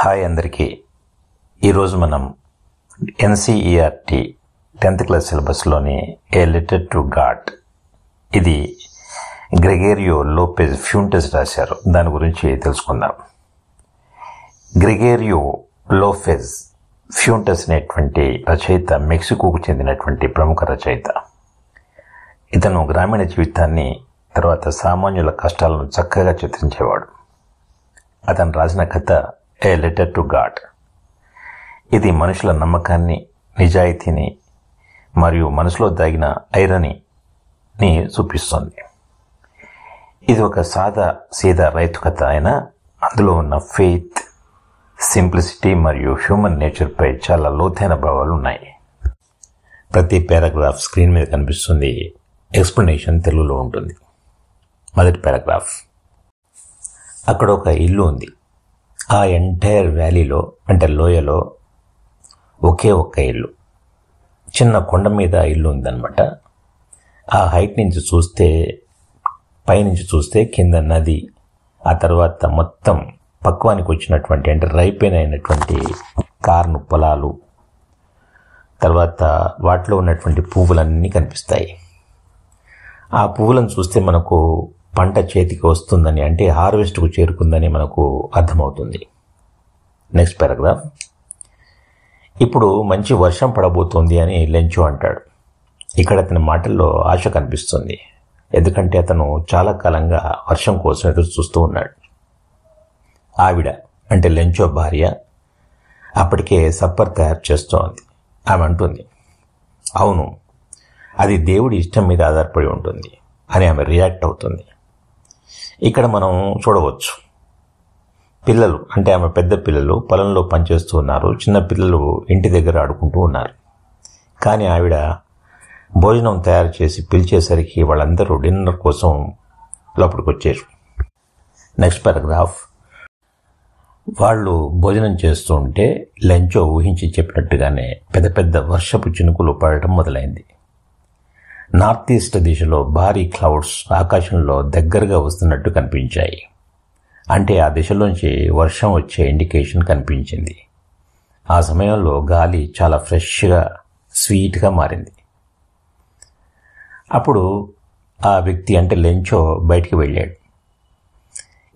Hi అందరికీ. ఈరోజు మనం ఎన్సిఈఆర్టీ 10th క్లాస్ సిలబస్లోని ఏ లెటర్ టు గాడ్, ఇది గ్రెగేరియో లోపెజ్ ఫ్యూంటెస్ రాశారు. దాని గురించి తెలుసుకుందాం. గ్రెగేరియో లోపెజ్ ఫ్యూంటెస్ అనేటువంటి రచయిత మెక్సికోకు చెందినటువంటి ప్రముఖ రచయిత. ఇతను గ్రామీణ జీవితాన్ని, తర్వాత సామాన్యుల కష్టాలను చక్కగా చిత్రించేవాడు. అతను రాసిన కథ ఏ లెటర్ టు గాడ్. ఇది మనుషుల నమ్మకాన్ని, నిజాయితీని మరియు మనసులో దాగిన ఐరనీని చూపిస్తుంది. ఇది ఒక సీదా రైతు కథ అయినా అందులో ఉన్న ఫెయిత్, సింప్లిసిటీ మరియు హ్యూమన్ నేచర్పై చాలా లోతైన భావాలు ఉన్నాయి. ప్రతి పారాగ్రాఫ్ స్క్రీన్ మీద కనిపిస్తుంది. ఎక్స్ప్లెనేషన్ తెలుగులో ఉంటుంది. మొదటి పారాగ్రాఫ్. అక్కడ ఒక ఇల్లు ఉంది. ఆ ఎంటైర్ వ్యాలీలో, అంటే లోయలో, ఒకే ఒక్క ఇల్లు. చిన్న కొండ మీద ఇల్లు ఉందన్నమాట. ఆ హైట్ నుంచి చూస్తే, పైనుంచి చూస్తే కింద నది, ఆ తర్వాత మొత్తం పక్వానికి వచ్చినటువంటి, అంటే రైపెన్ అయినటువంటి కార్న్ పొలాలు, తర్వాత వాటిలో ఉన్నటువంటి పువ్వులన్నీ కనిపిస్తాయి. ఆ పువ్వులను చూస్తే మనకు పంట చేతికి వస్తుందని, అంటే హార్వెస్ట్కు చేరుకుందని మనకు అర్థమవుతుంది. Next paragraph. ఇప్పుడు మంచి వర్షం పడబోతోంది అని లెంచో అంటాడు. ఇక్కడ అతని మాటల్లో ఆశ కనిపిస్తుంది. ఎందుకంటే అతను చాలా కాలంగా వర్షం కోసం ఎదురు చూస్తూ ఉన్నాడు. ఆవిడ, అంటే లెంచో భార్య, అప్పటికే సప్పర్ తయారు చేస్తోంది. ఆమె అంటుంది, అవును, అది దేవుడి ఇష్టం మీద ఆధారపడి ఉంటుంది అని ఆమె రియాక్ట్ అవుతుంది. ఇక్కడ మనం చూడవచ్చు, పిల్లలు, అంటే ఆమె పెద్ద పిల్లలు పొలంలో పనిచేస్తూ ఉన్నారు. చిన్న పిల్లలు ఇంటి దగ్గర ఆడుకుంటూ ఉన్నారు. కానీ ఆవిడ భోజనం తయారు చేసి పిలిచేసరికి వాళ్ళందరూ డిన్నర్ కోసం లోపలికి వచ్చారు. Next paragraph. వాళ్ళు భోజనం చేస్తూ ఉంటే లెంచో ఊహించి చెప్పినట్టుగానే పెద్ద పెద్ద వర్షపు చినుకులు పడటం మొదలైంది. నార్త్ ఈస్ట్ దిశలో భారీ క్లౌడ్స్ ఆకాశంలో దగ్గరగా వస్తున్నట్టు కనిపించాయి. అంటే ఆ దిశలోంచి వర్షం వచ్చే ఇండికేషన్ కనిపించింది. ఆ సమయంలో గాలి చాలా ఫ్రెష్గా, స్వీట్గా మారింది. అప్పుడు ఆ వ్యక్తి, అంటే లెంచో, బయటికి వెళ్ళాడు.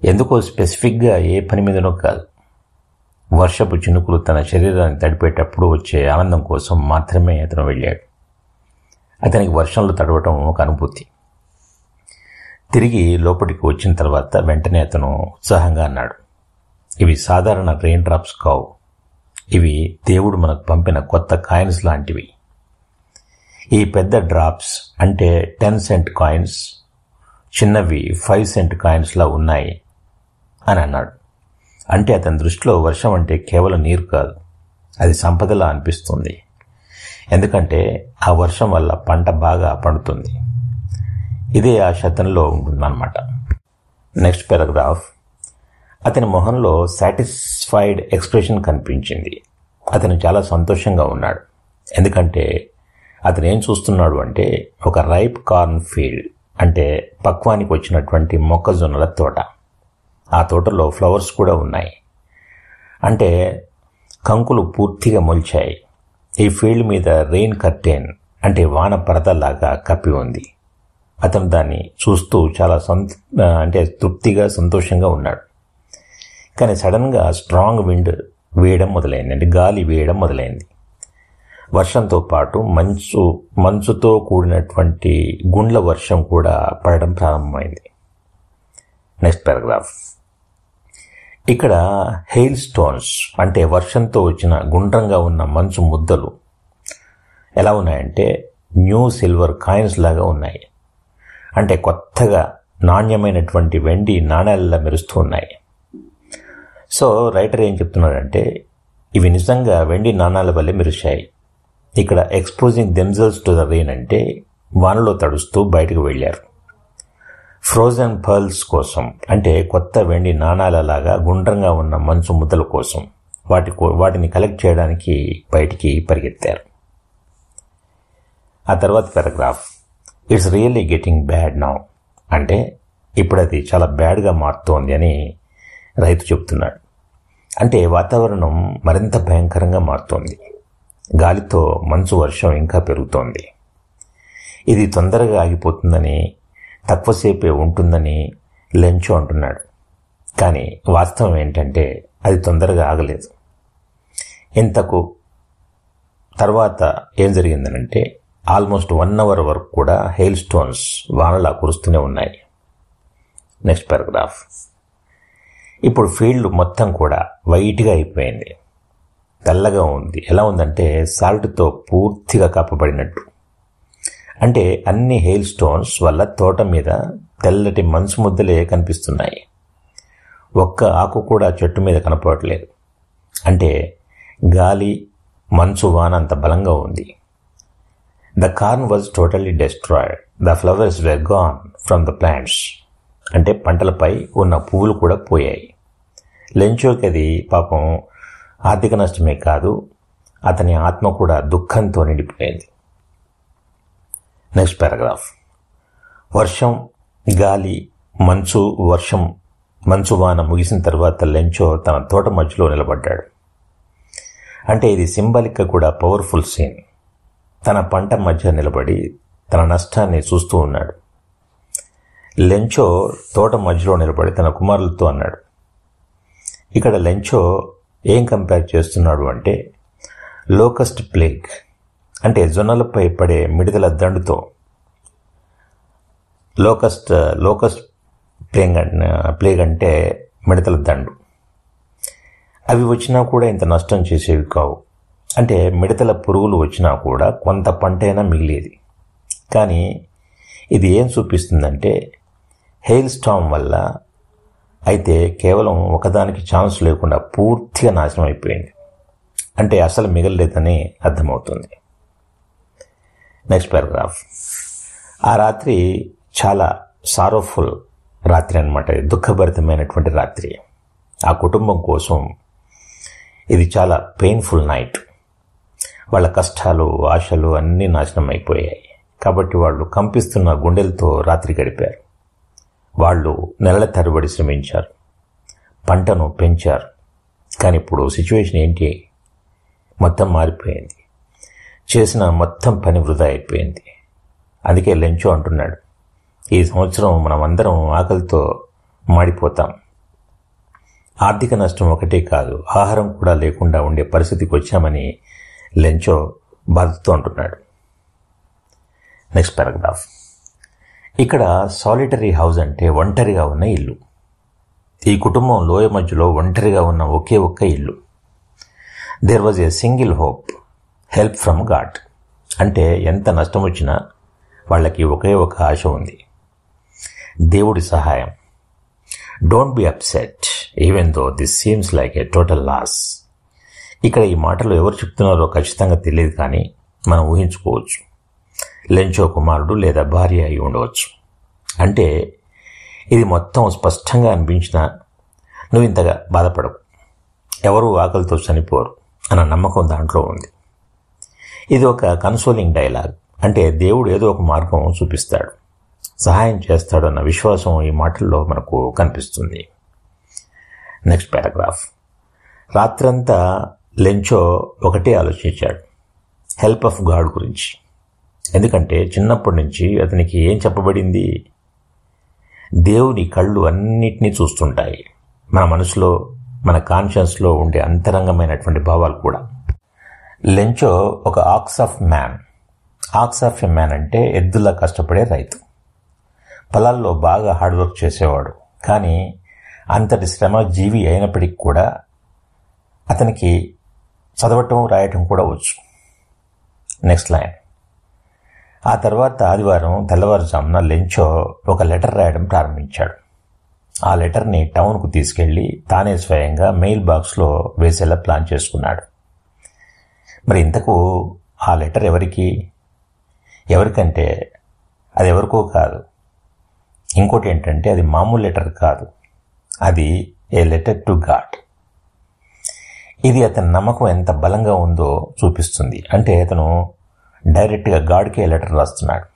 ఎందుకో స్పెసిఫిక్గా ఏ పని మీదనో కాదు. వర్షపు చినుకులు తన శరీరాన్ని తడిపేటప్పుడు వచ్చే ఆనందం కోసం మాత్రమే అతను వెళ్ళాడు. అతనికి వర్షంలో తడవటం ఒక అనుభూతి. తిరిగి లోపలికి వచ్చిన తర్వాత వెంటనే అతను ఉత్సాహంగా అన్నాడు, ఇవి సాధారణ రెయిన్ డ్రాప్స్ కావు. ఇవి దేవుడు మనకు పంపిన కొత్త కాయిన్స్ లాంటివి. ఈ పెద్ద డ్రాప్స్, అంటే 10 సెంట్ కాయిన్స్, చిన్నవి 5 సెంట్ కాయిన్స్లా ఉన్నాయి అని అన్నాడు. అంటే అతని దృష్టిలో వర్షం అంటే కేవలం నీరు కాదు, అది సంపదలా అనిపిస్తుంది. ఎందుకంటే ఆ వర్షం వల్ల పంట బాగా పండుతుంది. ఇదే ఆ శతంలో ఉంటుందన్నమాట. Next paragraph. అతని మొహంలో సాటిస్ఫైడ్ ఎక్స్ప్రెషన్ కనిపించింది. అతను చాలా సంతోషంగా ఉన్నాడు. ఎందుకంటే అతను ఏం చూస్తున్నాడు అంటే ఒక రైప్ కార్న్ ఫీల్డ్, అంటే పక్వానికి వచ్చినటువంటి మొక్కజొన్నల తోట. ఆ తోటలో ఫ్లవర్స్ కూడా ఉన్నాయి, అంటే కంకులు పూర్తిగా మొలిచాయి. ఈ ఫీల్డ్ మీద రెయిన్ కర్టెన్, అంటే వాన పరదలాగా కప్పి ఉంది. అతను దాన్ని చూస్తూ చాలా తృప్తిగా, సంతోషంగా ఉన్నాడు. కానీ సడన్గా స్ట్రాంగ్ విండ్ వేయడం మొదలైంది, అంటే గాలి వేయడం మొదలైంది. వర్షంతో పాటు మంచుతో కూడినటువంటి గుండ్ల వర్షం కూడా పడడం ప్రారంభమైంది. Next paragraph. ఇక్కడ హెయిల్ స్టోన్స్, అంటే వర్షంతో వచ్చిన గుండ్రంగా ఉన్న మంచు ముద్దలు ఎలా ఉన్నాయంటే న్యూ సిల్వర్ కాయిన్స్ లాగా ఉన్నాయి. అంటే కొత్తగా నాణ్యమైనటువంటి వెండి నాణేలలా మెరుస్తూ ఉన్నాయి. సో రైటర్ ఏం చెప్తున్నాడంటే ఇవి నిజంగా వెండి నాణాల వల్లే మెరిశాయి. ఇక్కడ exposing themselves to the rain, అంటే వానలో తడుస్తూ బయటకు వెళ్ళారు. ఫ్రోజన్ పర్ల్స్ కోసం, అంటే కొత్త వెండి నాణాలలాగా గుండ్రంగా ఉన్న మంచు ముద్దల కోసం వాటిని కలెక్ట్ చేయడానికి బయటికి పరిగెత్తారు. ఆ తర్వాత paragraph. It's really getting bad now, అంటే ఇప్పుడు అది చాలా బ్యాడ్గా మారుతోంది అని రైతు చెప్తున్నాడు. అంటే వాతావరణం మరింత భయంకరంగా మారుతోంది. గాలితో మంచు వర్షం ఇంకా పెరుగుతోంది. ఇది తొందరగా ఆగిపోతుందని, తక్కువసేపే ఉంటుందని లెంచో అంటున్నాడు. కానీ వాస్తవం ఏంటంటే అది తొందరగా ఆగలేదు. ఇంతకు తర్వాత ఏం జరిగిందనంటే ఆల్మోస్ట్ 1 hour వరకు కూడా హెయిల్ స్టోన్స్ వానలా కురుస్తూనే ఉన్నాయి. Next paragraph. ఇప్పుడు ఫీల్డ్ మొత్తం కూడా వైట్గా అయిపోయింది, తెల్లగా ఉంది. ఎలా ఉందంటే సాల్ట్తో పూర్తిగా కప్పబడినట్టు. అంటే అన్ని హెయిల్ స్టోన్స్ వల్ల తోట మీద తెల్లటి మంచు ముద్దలే కనిపిస్తున్నాయి. ఒక్క ఆకు కూడా చెట్టు మీద కనపడట్లేదు. అంటే గాలి, మంచు, వాన అంత బలంగా ఉంది. The corn was totally destroyed. The flowers were gone from the plants. అంటే పంటలపై ఉన్న పువ్వులు కూడా పోయాయి. లెంచోకి అది పాపం ఆర్థిక నష్టమే కాదు, అతని ఆత్మ కూడా దుఃఖంతో నిండిపోయింది. Next paragraph. వర్షం, గాలి, మంచు వాన ముగిసిన తర్వాత లెంచో తన తోట మధ్యలో నిలబడ్డాడు. అంటే ఇది సింబాలిక్గా కూడా పవర్ఫుల్ సీన్. తన పంట మధ్య నిలబడి తన నష్టాన్ని చూస్తూ ఉన్నాడు. లెంచో తోట మధ్యలో నిలబడి తన కుమారులతో అన్నాడు. ఇక్కడ లెంచో ఏం కంపేర్ చేస్తున్నాడు అంటే లోకస్ట్ ప్లేగ్, అంటే జొన్నలపై పడే మిడతల దండుతో. లోకస్ట్ ప్లేగ్ అంటే మిడతల దండు. అవి వచ్చినా కూడా ఇంత నష్టం చేసేవి కావు. అంటే మిడతల పురుగులు వచ్చినా కూడా కొంత పంటైనా మిగిలేది. కానీ ఇది ఏం చూపిస్తుందంటే హెయిల్ స్టార్మ్ వల్ల అయితే కేవలం ఒకదానికి ఛాన్స్ లేకుండా పూర్తిగా నాశనం అయిపోయింది. అంటే అసలు మిగలలేదని అర్థమవుతుంది. Next paragraph. ఆ రాత్రి చాలా సారోఫుల్ రాత్రి అన్నమాట. దుఃఖభరితమైనటువంటి రాత్రి. ఆ కుటుంబం కోసం ఇది చాలా పెయిన్ఫుల్ నైట్. వాళ్ళ కష్టాలు, ఆశలు అన్నీ నాశనం అయిపోయాయి. కాబట్టి వాళ్ళు కంపిస్తున్న గుండెలతో రాత్రి గడిపారు. వాళ్ళు నెలల తరబడి శ్రమించారు, పంటను పెంచారు. కానీ ఇప్పుడు సిచ్యువేషన్ ఏంటి? మొత్తం మారిపోయింది. చేసిన మొత్తం పని వృధా అయిపోయింది. అందుకే లెంచో అంటున్నాడు, ఈ సంవత్సరం మనం అందరం ఆకలితో మాడిపోతాం. ఆర్థిక నష్టం ఒకటే కాదు, ఆహారం కూడా లేకుండా ఉండే పరిస్థితికి వచ్చామని లెంచో బాధతో అంటున్నాడు. Next paragraph. ఇక్కడ సాలిటరీ హౌస్ అంటే ఒంటరిగా ఉన్న ఇల్లు. ఈ కుటుంబం లోయ మధ్యలో ఒంటరిగా ఉన్న ఒకే ఒక్క ఇల్లు. There was a single hope, help from God. అంటే ఎంత నష్టం వచ్చినా వాళ్ళకి ఒకే ఒక ఆశ ఉంది, దేవుడి సహాయం. Don't be upset even though this seems like a total loss. ఇక్కడ ఈ మాటలు ఎవరు చెప్తున్నారో ఖచ్చితంగా తెలియదు, కానీ మనం ఊహించుకోవచ్చు. లెంచో కుమారుడు లేదా భార్య అయి ఉండవచ్చు. అంటే ఇది మొత్తం స్పష్టంగా అనిపించినా నువ్వు ఇంతగా బాధపడవు, ఎవరు ఆకలితో చనిపోరు అన్న నమ్మకం దాంట్లో ఉంది. ఇది ఒక కన్సోలింగ్ డైలాగ్. అంటే దేవుడు ఏదో ఒక మార్గం చూపిస్తాడు, సహాయం చేస్తాడు అన్న విశ్వాసం ఈ మాటల్లో మనకు కనిపిస్తుంది. Next paragraph. రాత్రంతా లెంచో ఒకటే ఆలోచించాడు, హెల్ప్ ఆఫ్ గాడ్ గురించి. ఎందుకంటే చిన్నప్పటి నుంచి అతనికి ఏం చెప్పబడింది? దేవుని కళ్ళు అన్నిటినీ చూస్తుంటాయి, మన మనసులో, మన కాన్షియస్లో ఉండే అంతరంగమైనటువంటి భావాలు కూడా. లెంచో ఒక aux of man. Aux of a man అంటే ఎద్దులా కష్టపడే రైతు. పొలాల్లో బాగా హార్డ్ వర్క్ చేసేవాడు. కానీ అంతటి శ్రమ జీవి అయినప్పటికీ కూడా అతనికి చదవటం, రాయటం కూడా వచ్చు. Next line. ఆ తర్వాత ఆదివారం తెల్లవారుజామున లెంచో ఒక లెటర్ రాయడం ప్రారంభించాడు. ఆ లెటర్ని టౌన్కు తీసుకెళ్లి తానే స్వయంగా మెయిల్ బాక్స్లో వేసేలా ప్లాన్ చేసుకున్నాడు. మరి ఇంతకు ఆ లెటర్ ఎవరికంటే అది ఎవరికో కాదు. ఇంకోటి ఏంటంటే అది మామూలు లెటర్ కాదు, అది ఏ లెటర్ టు గాడ్. ఇది అతని నమ్మకం ఎంత బలంగా ఉందో చూపిస్తుంది. అంటే అతను డైరెక్ట్గా గాడ్కే లెటర్ రాస్తున్నాడు.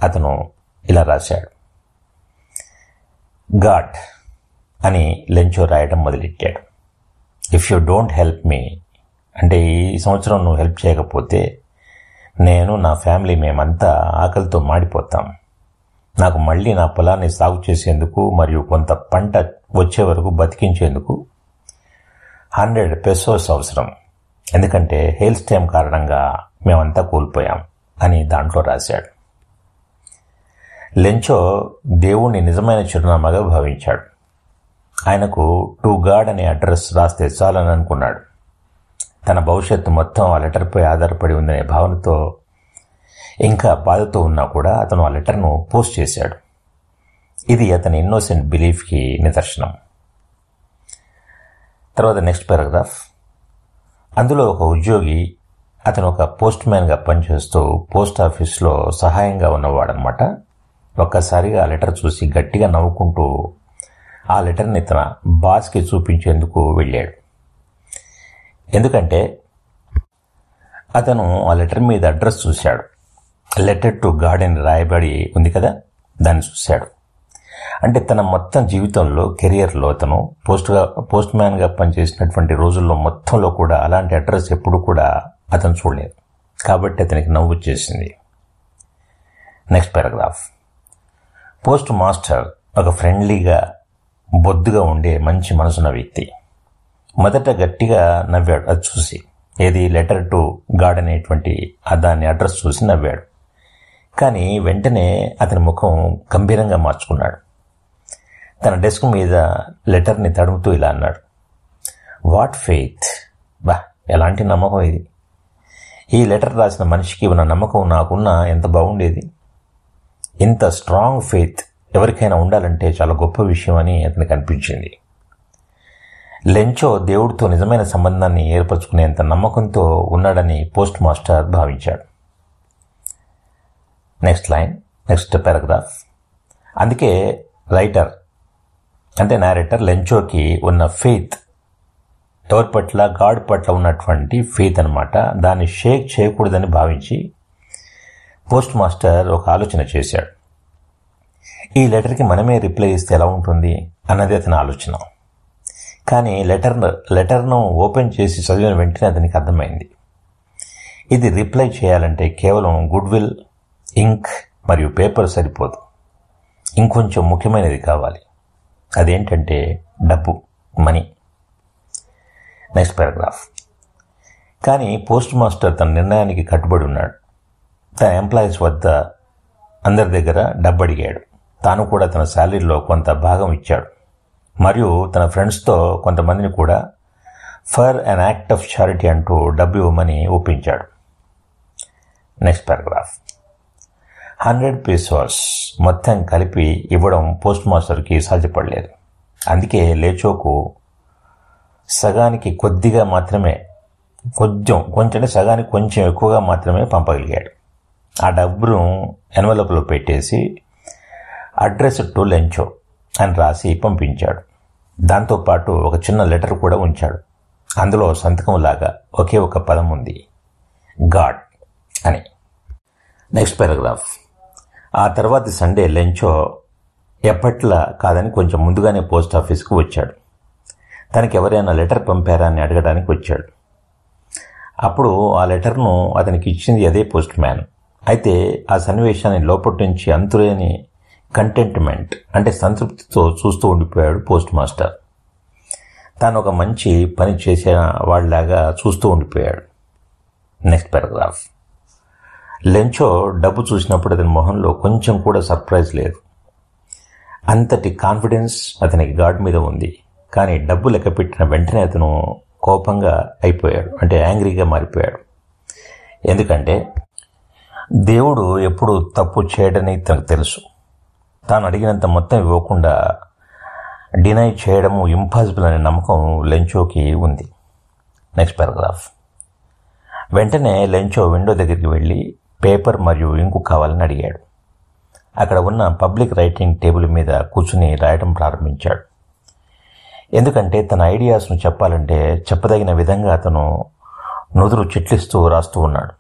అతను ఇలా రాశాడు, గాడ్, అని లెంచో రాయడం మొదలెట్టాడు. If you don't help me, అంటే ఈ సంవత్సరం నువ్వు హెల్ప్ చేయకపోతే నేను, నా ఫ్యామిలీ మేమంతా ఆకలితో మాడిపోతాం. నాకు మళ్ళీ నా పొలాన్ని సాగు చేసేందుకు మరియు కొంత పంట వచ్చే వరకు బతికించేందుకు 100 pesos అవసరం. ఎందుకంటే హెయిల్ స్టోర్మ్ కారణంగా మేమంతా కోల్పోయాం అని దాంట్లో రాశాడు. లెంచో దేవుణ్ణి నిజమైన చిరునామాగా భావించాడు. ఆయనకు టు గాడ్ అనే అడ్రస్ రాస్తే చాలని అనుకున్నాడు. తన భవిష్యత్తు మొత్తం ఆ లెటర్పై ఆధారపడి ఉందనే భావనతో, ఇంకా బాధతో ఉన్నా కూడా అతను ఆ లెటర్ను పోస్ట్ చేశాడు. ఇది అతని ఇన్నోసెంట్ బిలీఫ్కి నిదర్శనం. తర్వాత నెక్స్ట్ పారాగ్రాఫ్. అందులో ఒక ఉద్యోగి, అతను ఒక పోస్ట్ మ్యాన్గా పనిచేస్తూ పోస్ట్ ఆఫీస్లో సహాయంగా ఉన్నవాడనమాట, ఒక్కసారిగా ఆ లెటర్ చూసి గట్టిగా నవ్వుకుంటూ ఆ లెటర్ని తన బాస్కి చూపించేందుకు వెళ్ళాడు. ఎందుకంటే అతను ఆ లెటర్ మీద అడ్రస్ చూశాడు. లెటర్ టు గాడ్ అని రాయబడి ఉంది కదా, దాన్ని చూశాడు. అంటే తన మొత్తం జీవితంలో, కెరియర్లో అతను పోస్ట్ మ్యాన్గా పనిచేసినటువంటి రోజుల్లో మొత్తంలో కూడా అలాంటి అడ్రస్ ఎప్పుడు కూడా అతను చూడలేదు. కాబట్టి అతనికి నవ్వు వచ్చేసింది. Next paragraph. పోస్ట్ మాస్టర్ ఒక ఫ్రెండ్లీగా, బొద్దుగా ఉండే మంచి మనసున్న వ్యక్తి. మొదట గట్టిగా నవ్వాడు అది చూసి. ఏది, లెటర్ టు గాడ్ అనేటువంటి దాని అడ్రస్ చూసి నవ్వాడు. కానీ వెంటనే అతని ముఖం గంభీరంగా మార్చుకున్నాడు. తన డెస్క్ మీద లెటర్ని తడుముతూ ఇలా అన్నాడు, వాట్ ఫెయిత్, బా ఎలాంటి నమ్మకం ఇది. ఈ లెటర్ రాసిన మనిషికి ఉన్న నమ్మకం నాకున్న ఎంత బాగుండేది. ఇంత స్ట్రాంగ్ ఫెయిత్ ఎవరికైనా ఉండాలంటే చాలా గొప్ప విషయం అని అతనికి అనిపించింది. లెంచో దేవుడితో నిజమైన సంబంధాన్ని ఏర్పరచుకునేంత నమ్మకంతో ఉన్నాడని పోస్ట్ మాస్టర్ భావించాడు. Next line, next paragraph. అందుకే రైటర్ అంటే నారేటర్ లెంచోకి ఉన్న ఫెయిత్, ఎవరి పట్ల, గాడ్ పట్ల ఉన్నటువంటి ఫెయిత్ అనమాట, దాన్ని షేక్ చేయకూడదని భావించి పోస్ట్ మాస్టర్ ఒక ఆలోచన చేశాడు. ఈ లెటర్కి మనమే రిప్లై ఇస్తే ఎలా ఉంటుంది అన్నది అతని ఆలోచన. కానీ లెటర్ను ఓపెన్ చేసి చదివిన వెంటనే అతనికి అర్థమైంది, ఇది రిప్లై చేయాలంటే కేవలం గుడ్ విల్, ఇంక్ మరియు పేపర్ సరిపోదు, ఇంకొంచెం ముఖ్యమైనది కావాలి. అదేంటంటే డబ్బు, మనీ. Next paragraph. కానీ పోస్ట్ మాస్టర్ తన నిర్ణయానికి కట్టుబడి ఉన్నాడు. తన ఎంప్లాయీస్ వద్ద అందరి దగ్గర డబ్బు అడిగాడు. తాను కూడా తన శాలరీలో కొంత భాగం ఇచ్చాడు. మరియు తన ఫ్రెండ్స్తో కొంతమందిని కూడా for an act of charity అంటూ డబ్బు ఇవ్వమని ఒప్పించాడు. Next paragraph. 100 pesos మొత్తం కలిపి ఇవ్వడం పోస్ట్ మాస్టర్కి సాధ్యపడలేదు. అందుకే లేచోకు సగానికి కొద్దిగా మాత్రమే, కొంచెం సగానికి కొంచెం ఎక్కువగా మాత్రమే పంపగలిగాడు. ఆ డబ్బును ఎన్వలప్లో పెట్టేసి అడ్రస్ టు లెంచో అని రాసి పంపించాడు. దాంతోపాటు ఒక చిన్న లెటర్ కూడా ఉంచాడు. అందులో సంతకం లాగా ఒకే ఒక పదం ఉంది, గాడ్ అని. Next paragraph. ఆ తర్వాత సండే లెంచో ఎప్పట్లా కాదని కొంచెం ముందుగానే పోస్ట్ ఆఫీస్కి వచ్చాడు. తనకి ఎవరైనా లెటర్ పంపారా అని అడగడానికి వచ్చాడు. అప్పుడు ఆ లెటర్ను అతనికి ఇచ్చింది అదే పోస్ట్ మ్యాన్. అయితే ఆ సన్నివేశాన్ని లోపటి నుంచి అంతులేని కంటెంట్మెంట్ అంటే సంతృప్తితో చూస్తూ ఉండిపోయాడు పోస్ట్ మాస్టర్. తాను ఒక మంచి పని చేసిన వాళ్ళలాగా చూస్తూ ఉండిపోయాడు. Next paragraph. లెంచో డబ్బు చూసినప్పుడు అతని మొహంలో కొంచెం కూడా సర్ప్రైజ్ లేదు. అంతటి కాన్ఫిడెన్స్ అతనికి గాడ్ మీద ఉంది. కానీ డబ్బు లెక్క పెట్టిన వెంటనే అతను కోపంగా అయిపోయాడు, అంటే యాంగ్రీగా మారిపోయాడు. ఎందుకంటే దేవుడు ఎప్పుడు తప్పు చేయడని తనకు తెలుసు. తాను అడిగినంత మొత్తం ఇవ్వకుండా డినై చేయడము ఇంపాసిబుల్ అనే నమ్మకం లెంచోకి ఉంది. Next paragraph. వెంటనే లెంచో విండో దగ్గరికి వెళ్ళి పేపర్ మరియు ఇంకు కావాలని అడిగాడు. అక్కడ ఉన్న పబ్లిక్ రైటింగ్ టేబుల్ మీద కూర్చుని రాయడం ప్రారంభించాడు. ఎందుకంటే తన ఐడియాస్ను చెప్పాలంటే చెప్పదగిన విధంగా అతను నుదురు చిట్లిస్తూ రాస్తూ ఉన్నాడు.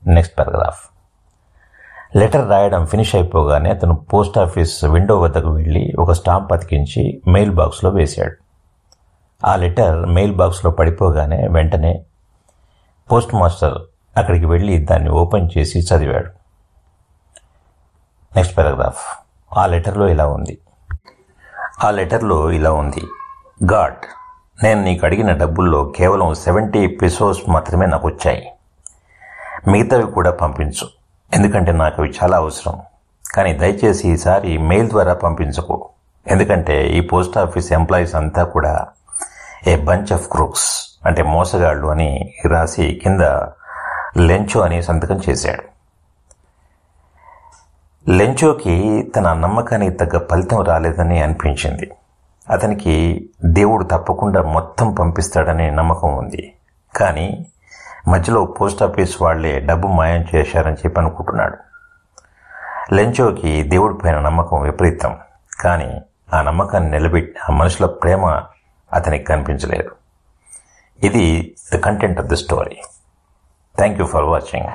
Next paragraph. లెటర్ రాయడం ఫినిష్ అయిపోగానే అతను పోస్ట్ ఆఫీస్ విండో వద్దకు వెళ్ళి ఒక స్టాంప్ అతికించి మెయిల్ బాక్స్లో వేశాడు. ఆ లెటర్ మెయిల్ బాక్స్లో పడిపోగానే వెంటనే పోస్ట్ మాస్టర్ అక్కడికి వెళ్ళి దాన్ని ఓపెన్ చేసి చదివాడు. Next paragraph. ఆ లెటర్లో ఇలా ఉంది. గాడ్, నేను నీకు అడిగిన డబ్బుల్లో కేవలం 70 pesos మాత్రమే నాకు వచ్చాయి. మిగతావి కూడా పంపించు, ఎందుకంటే నాకు అవి చాలా అవసరం. కానీ దయచేసి ఈసారి మెయిల్ ద్వారా పంపించకు, ఎందుకంటే ఈ పోస్ట్ ఆఫీస్ ఎంప్లాయీస్ అంతా కూడా ఏ బంచ్ ఆఫ్ క్రూక్స్, అంటే మోసగాళ్ళు అని రాసి కింద లెంచో అని సంతకం చేశాడు. లెంచోకి తన నమ్మకానికి తగ్గ ఫలితం రాలేదని అనిపించింది. అతనికి దేవుడు తప్పకుండా మొత్తం పంపిస్తాడనే నమ్మకం ఉంది. కానీ మధ్యలో పోస్ట్ ఆఫీస్ వాళ్లే డబ్బు మాయం చేశారని చెప్పి అనుకుంటున్నాడు. లెంచోకి దేవుడి పైన నమ్మకం విపరీతం. కానీ ఆ నమ్మకాన్ని నిలబెట్టి ఆ మనుషుల ప్రేమ అతనికి కనిపించలేదు. ఇది the content of the story. Thank you for watching.